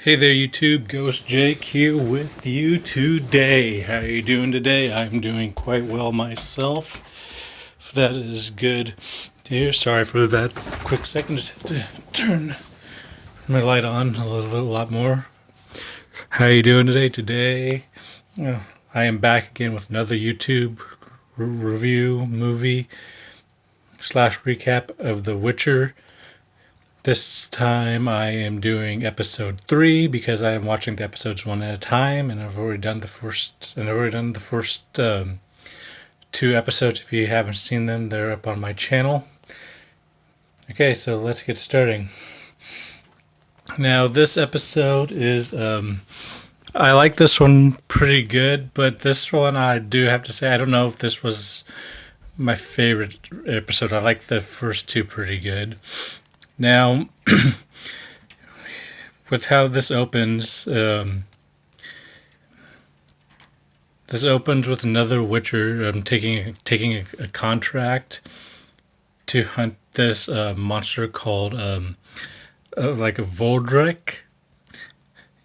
Hey there YouTube, Ghost Jake here with you today. How are you doing today? I'm doing quite well myself. So that is good to hear. Sorry for that quick second. Just had to turn my light on a little lot more. How are you doing today? I am back again with another YouTube review movie slash recap of The Witcher. This time I am doing episode 3 because I am watching the episodes one at a time, and I've already done the first 2 episodes. If you haven't seen them, they're up on my channel. Okay, so let's get starting. Now this episode is I like this one pretty good, but this one I do have to say I don't know if this was my favorite episode. I like the first 2 pretty good. Now, with how this opens with another Witcher taking a contract to hunt this monster called like a Voldrek.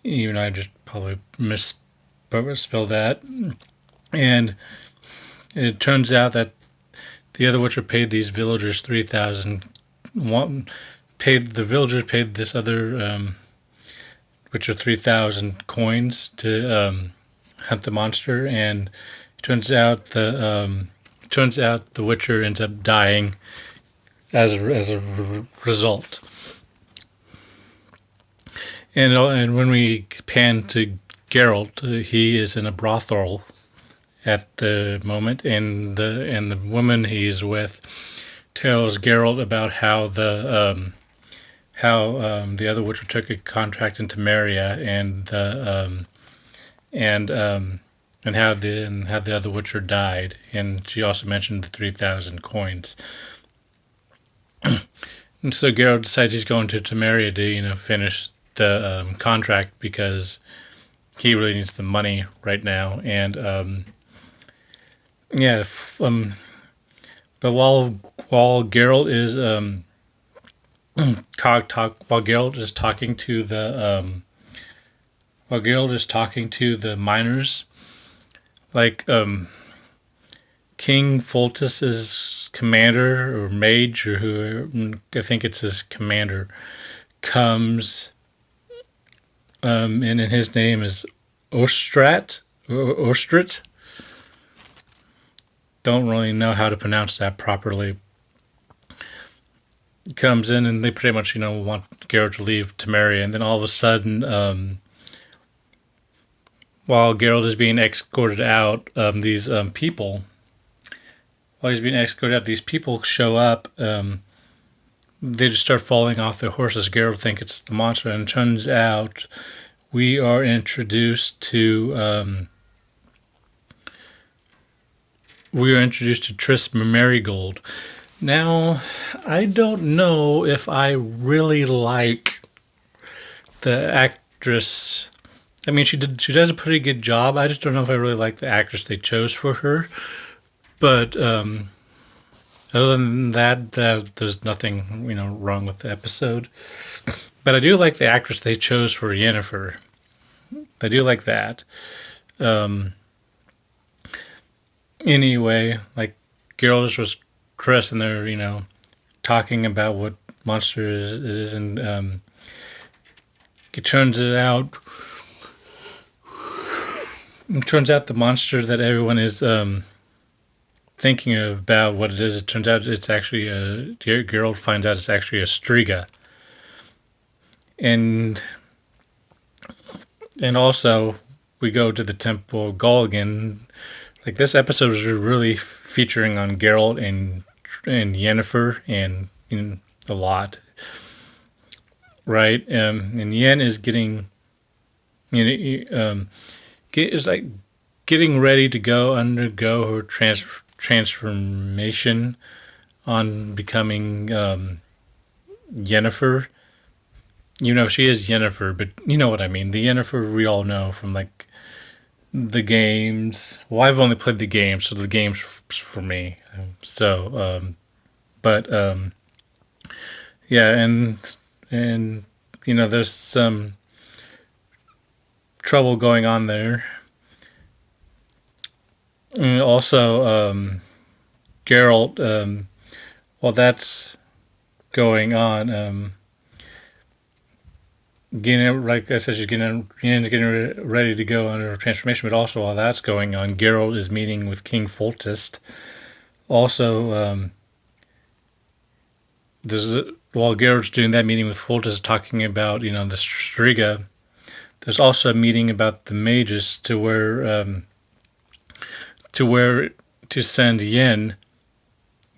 Even I just probably misspelled that, and it turns out that the other Witcher paid these villagers 3,000. Paid this other Witcher 3,000 coins to hunt the monster, and it turns out the Witcher ends up dying as a result. And when we pan to Geralt, he is in a brothel at the moment, and the woman he's with tells Geralt about how the other Witcher took a contract into Temeria, and how the other Witcher died, and she also mentioned the 3,000 coins. And so Geralt decides he's going to Temeria to finish the contract because he really needs the money right now, and but while Geralt is talking to the miners, like King Foltest's commander or mage, or who I think it's his commander, comes, and his name is Ostrat. Don't really know how to pronounce that properly. Comes in, and they pretty much want Geralt to leave Temeria, and then all of a sudden, while Geralt is being escorted out, these people show up. They just start falling off their horses. Geralt thinks it's the monster, and it turns out we are introduced to Triss Merigold. Now, I don't know if I really like the actress. I mean, she does a pretty good job. I just don't know if I really like the actress they chose for her. But other than that, there's nothing wrong with the episode. But I do like the actress they chose for Yennefer. I do like that. Anyway, like Geralt was Triss, and they're talking about what monster it is, and it turns out the monster that everyone is thinking about what it is. It turns out it's actually Geralt finds out it's actually a Striga, and also we go to the Temple of Golgan. Like, this episode is really featuring on Geralt and Yennefer and a lot, right? And Yen is getting, is like getting ready to undergo her transformation on becoming Yennefer. She is Yennefer, but you know what I mean. The Yennefer we all know from like the games. Well, I've only played the games, so the games for me. Yeah, and there's some trouble going on there. And also, Geralt, while that's going on, like I said, she's getting ready to go on her transformation. But also, while that's going on, Geralt is meeting with King Foltest. Also, while Geralt's doing that meeting with Foltest, talking about the Striga. There's also a meeting about the mages to send Yen,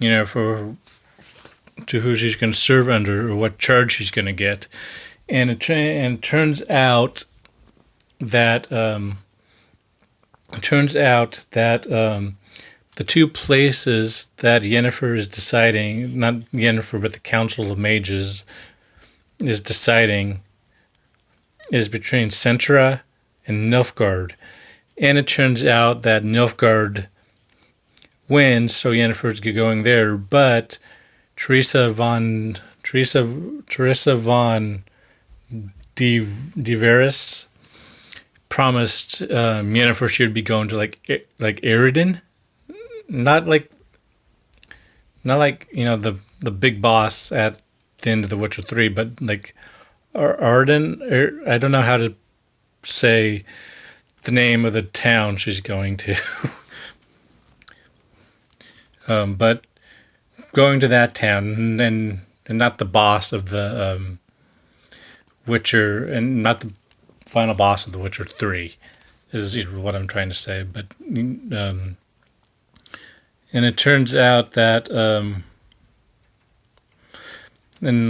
to who she's going to serve under or what charge she's going to get, and it turns out that the two places that Yennefer is deciding, not Yennefer, but the Council of Mages is deciding, is between Cintra and Nilfgaard. And it turns out that Nilfgaard wins, so Yennefer's going there, but Teresa von de Veris promised Yennefer she would be going to like Eredin, not like the big boss at the end of The Witcher 3, but like Arden. I don't know how to say the name of the town she's going to. But going to that town and not the boss of the Witcher, and not the final boss of The Witcher 3 is what I'm trying to say. But and it turns out that and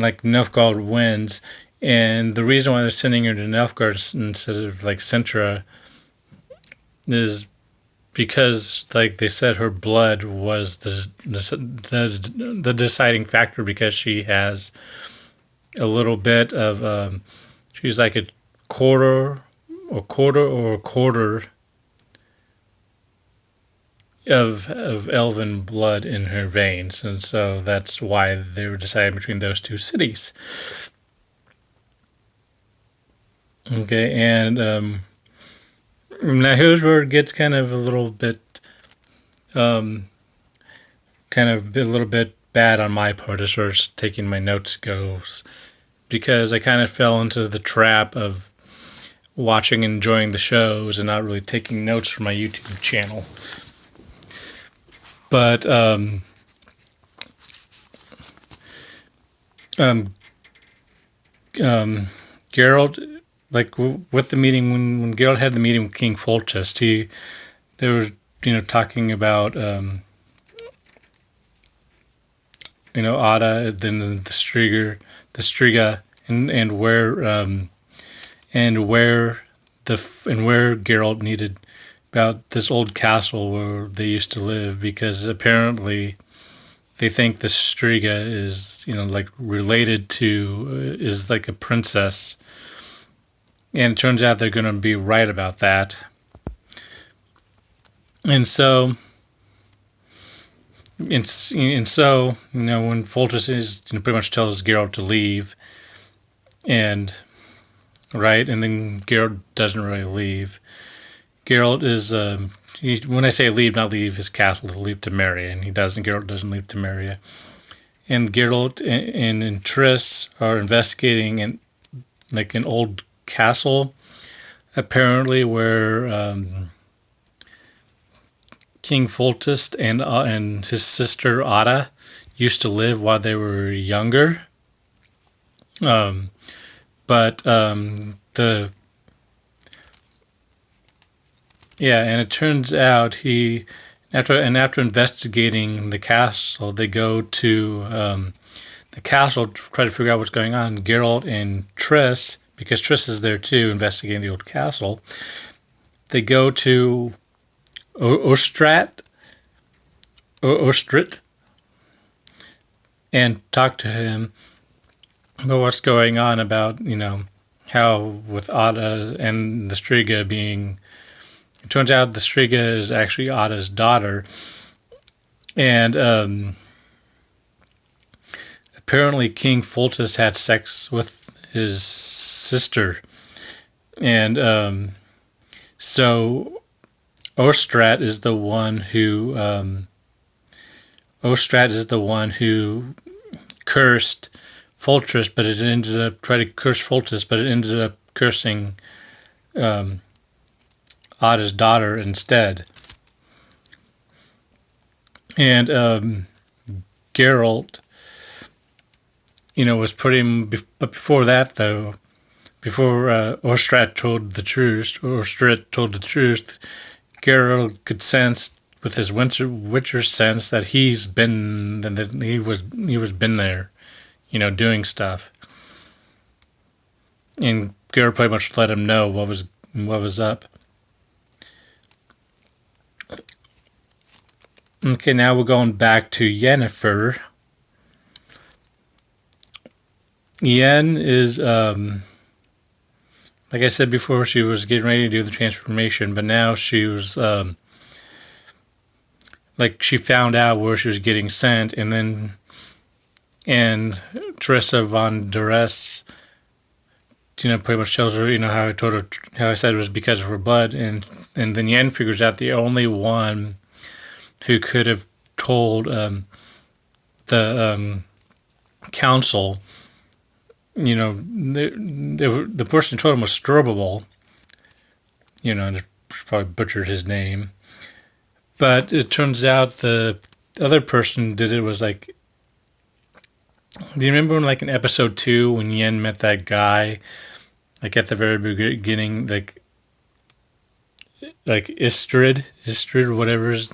like Nilfgaard wins, and the reason why they're sending her to Nilfgaard instead of like Cintra is because, like they said, her blood was the deciding factor, because she has a little bit of she's like a quarter of elven blood in her veins, and so that's why they were deciding between those two cities. Okay, and now here's where it gets kind of a little bit bad on my part as far as taking my notes goes, because I kind of fell into the trap of watching and enjoying the shows and not really taking notes for my YouTube channel. But Geralt, like with the meeting, when Geralt had the meeting with King Foltest, they were talking about Ada, then the Striga, and where Geralt needed, about this old castle where they used to live, because apparently they think the Striga is like related to is like a princess, and it turns out they're going to be right about that. And so when Foltest is pretty much tells Geralt to leave, and then Geralt doesn't really leave. Geralt is when I say leave, not leave his castle, to leave Temeria, and Geralt doesn't leave Temeria. And Geralt and Triss are investigating an old castle, apparently, where King Foltest and his sister Ada used to live while they were younger. And it turns out after investigating the castle, they go to the castle to try to figure out what's going on. Geralt and Triss, because Triss is there too, investigating the old castle, they go to Ostrit, and talk to him about what's going on, about how with Ada and the Striga being. It turns out the Striga is actually Ada's daughter, and apparently King Foltest had sex with his sister, and So Ostrat is the one who cursed Foltest, but it ended up trying to curse Foltest, but it ended up cursing Ada's daughter instead. And Geralt, was pretty. But before that, though, before Ostrat told the truth, Geralt could sense with his Witcher sense that he was been there, doing stuff. And Geralt pretty much let him know what was up. Okay, now we're going back to Yennefer. Yen is, like I said before, she was getting ready to do the transformation, but now she was, she found out where she was getting sent, and Teresa von Duress, pretty much tells her, how I said it was because of her blood, and then Yen figures out the only one who could have told the council, the person who told him was Strubbable, and probably butchered his name. But it turns out the other person did it was do you remember when in episode 2 when Yen met that guy, at the very beginning, Istrid, or whatever his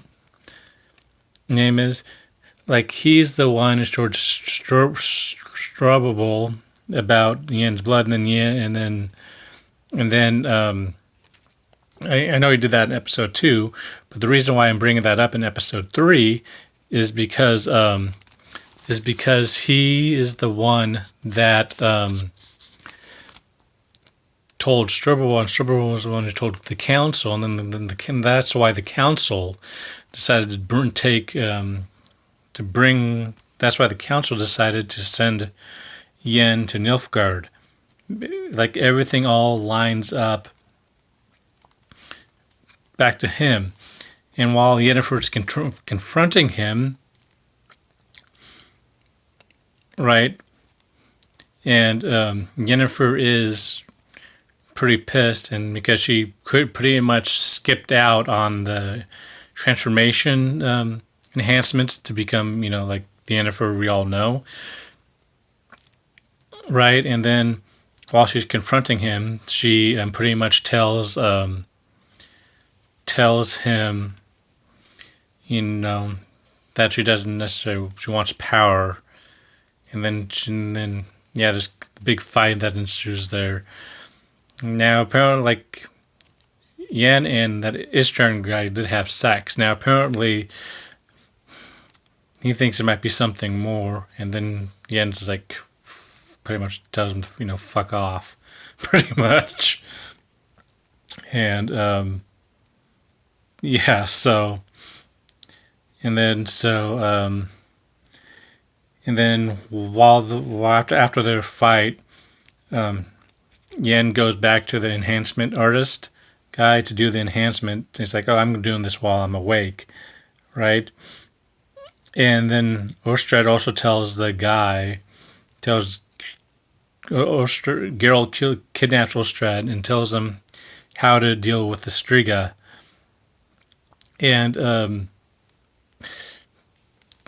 name is, he's the one who told Strubbable about Yen's blood, and then I know he did that in episode 2, but the reason why I'm bringing that up in episode 3 is because he is the one that told Strubbable, and Strubbable was the one who told the council, and then that's why the council decided that's why the council decided to send Yen to Nilfgaard. Everything all lines up back to him. And while Yennefer is confronting him, right, and Yennefer is pretty pissed, and because she could pretty much skipped out on the transformation enhancements to become, the Yennefer we all know. Right, and then while she's confronting him, she pretty much tells him, that she doesn't necessarily, she wants power, and then there's a big fight that ensues there. Now apparently, Yen and that Istrid guy did have sex. Now apparently, he thinks there might be something more, and then Yen's pretty much tells him to, fuck off, pretty much. And, and then after their fight, Yen goes back to the enhancement artist guy to do the enhancement. He's like, oh, I'm doing this while I'm awake, right? And then Ostrat also tells Geralt kidnaps Ostrat and tells him how to deal with the Striga. And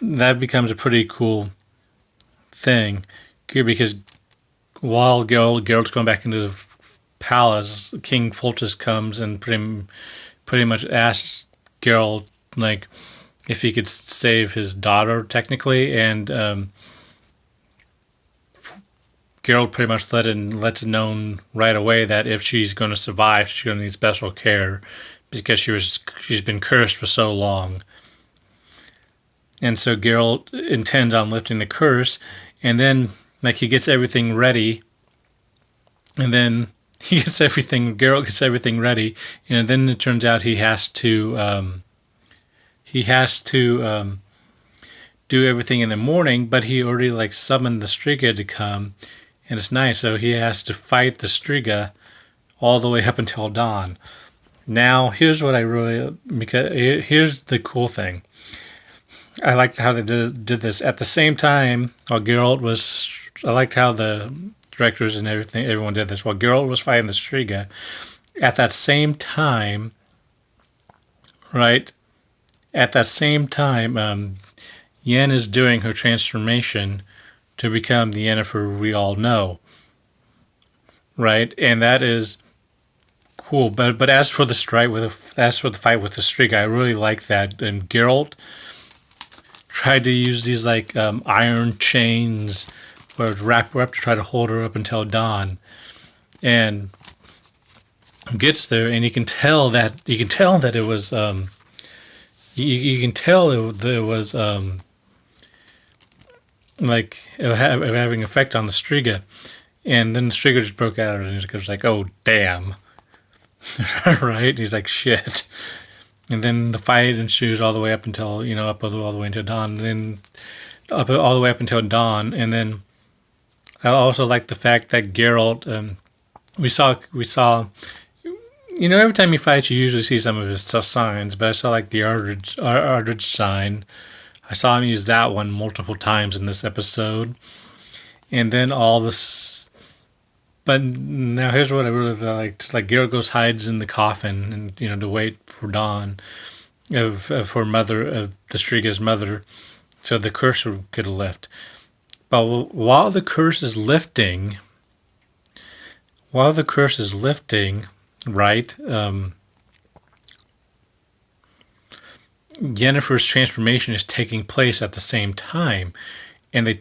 that becomes a pretty cool thing, because while Geralt's going back into the palace, King Foltest comes and pretty much asks Geralt, if he could save his daughter, technically, and Geralt pretty much lets it known right away that if she's going to survive, she's going to need special care, because she's been cursed for so long. And so Geralt intends on lifting the curse, and then he gets everything ready, and then Geralt gets everything ready, and then it turns out he has to do everything in the morning, but he already summoned the Striga to come, and it's nice, so he has to fight the Striga all the way up until dawn, Now, here's what I really, because here's the cool thing. I liked how they did this. At the same time, while Geralt was, I liked how the directors and everyone did this. While Geralt was fighting the Striga, at that same time, right? At that same time, Yen is doing her transformation to become the Yennefer we all know, right? And that is cool. But as for the fight with the Striga, I really like that. And Geralt tried to use these like iron chains where it's wrap her up to try to hold her up until dawn, and gets there, and you can tell that it was you can tell it was like it having effect on the Striga, and then the Striga just broke out and it was like, oh damn. Right? He's like, shit. And then the fight ensues all the way up until, up all the way until dawn. And then up all the way up until dawn. And then I also like the fact that Geralt, we saw, every time he fights, you usually see some of his signs. But I saw like the Ardridge sign. I saw him use that one multiple times in this episode. And then all this. But now here's what I really liked. Like Geralt goes hides in the coffin, and to wait for dawn of the Striga's mother, so the curse could lift. But while the curse is lifting, right? Yennefer's transformation is taking place at the same time. And the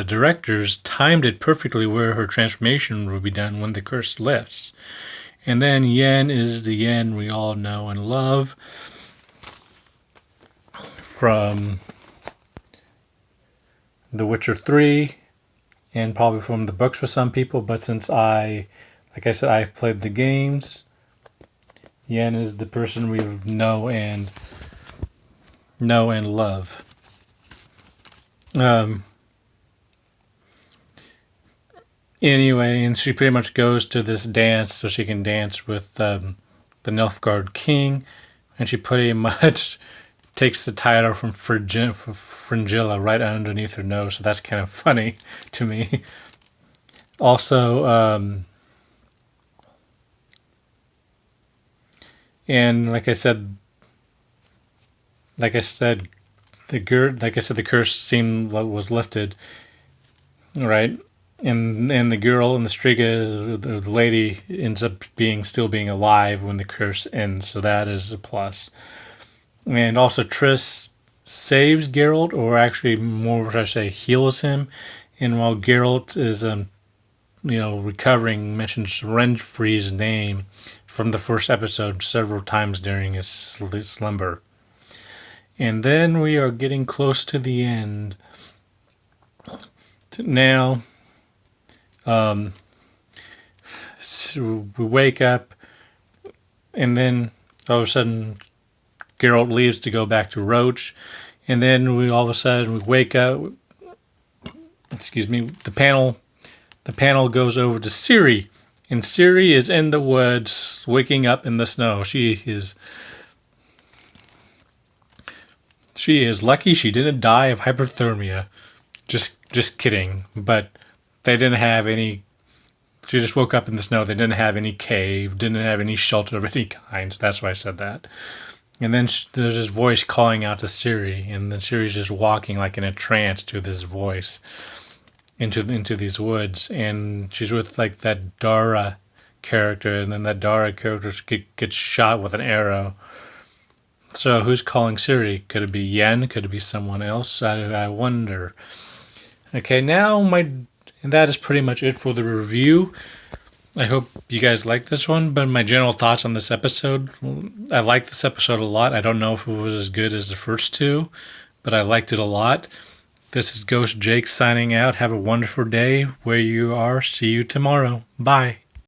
directors timed it perfectly where her transformation would be done when the curse lifts. And then Yen is the Yen we all know and love from The Witcher 3 and probably from the books for some people, but since like I said, I've played the games, Yen is the person we know and love. Anyway, and she pretty much goes to this dance so she can dance with the Nilfgaard king, and she pretty much takes the title from Fringilla right underneath her nose, so that's kind of funny to me. Also, and like I said, the curse seemed was lifted, right? And the girl in the Striga, the lady, ends up still being alive when the curse ends, so that is a plus. And also Triss saves Geralt, or actually more should I say heals him. And while Geralt is recovering, mentions Renfri's name from the first episode several times during his slumber. And then we are getting close to the end. Now, so we wake up, and then all of a sudden, Geralt leaves to go back to Roach, and then we wake up. Excuse me. The panel goes over to Ciri, and Ciri is in the woods, waking up in the snow. She is lucky she didn't die of hypothermia. Just kidding. But they didn't have any. She just woke up in the snow. They didn't have any cave, didn't have any shelter of any kind. So that's why I said that. And then there's this voice calling out to Ciri, and then Ciri's just walking like in a trance to this voice into these woods, and she's with like that Dara character, and then that Dara character gets shot with an arrow. So who's calling Ciri? Could it be Yen? Could it be someone else? I wonder. Okay, and that is pretty much it for the review. I hope you guys like this one, but my general thoughts on this episode, I like this episode a lot. I don't know if it was as good as the first two, but I liked it a lot. This is Ghost Jake signing out. Have a wonderful day where you are. See you tomorrow. Bye.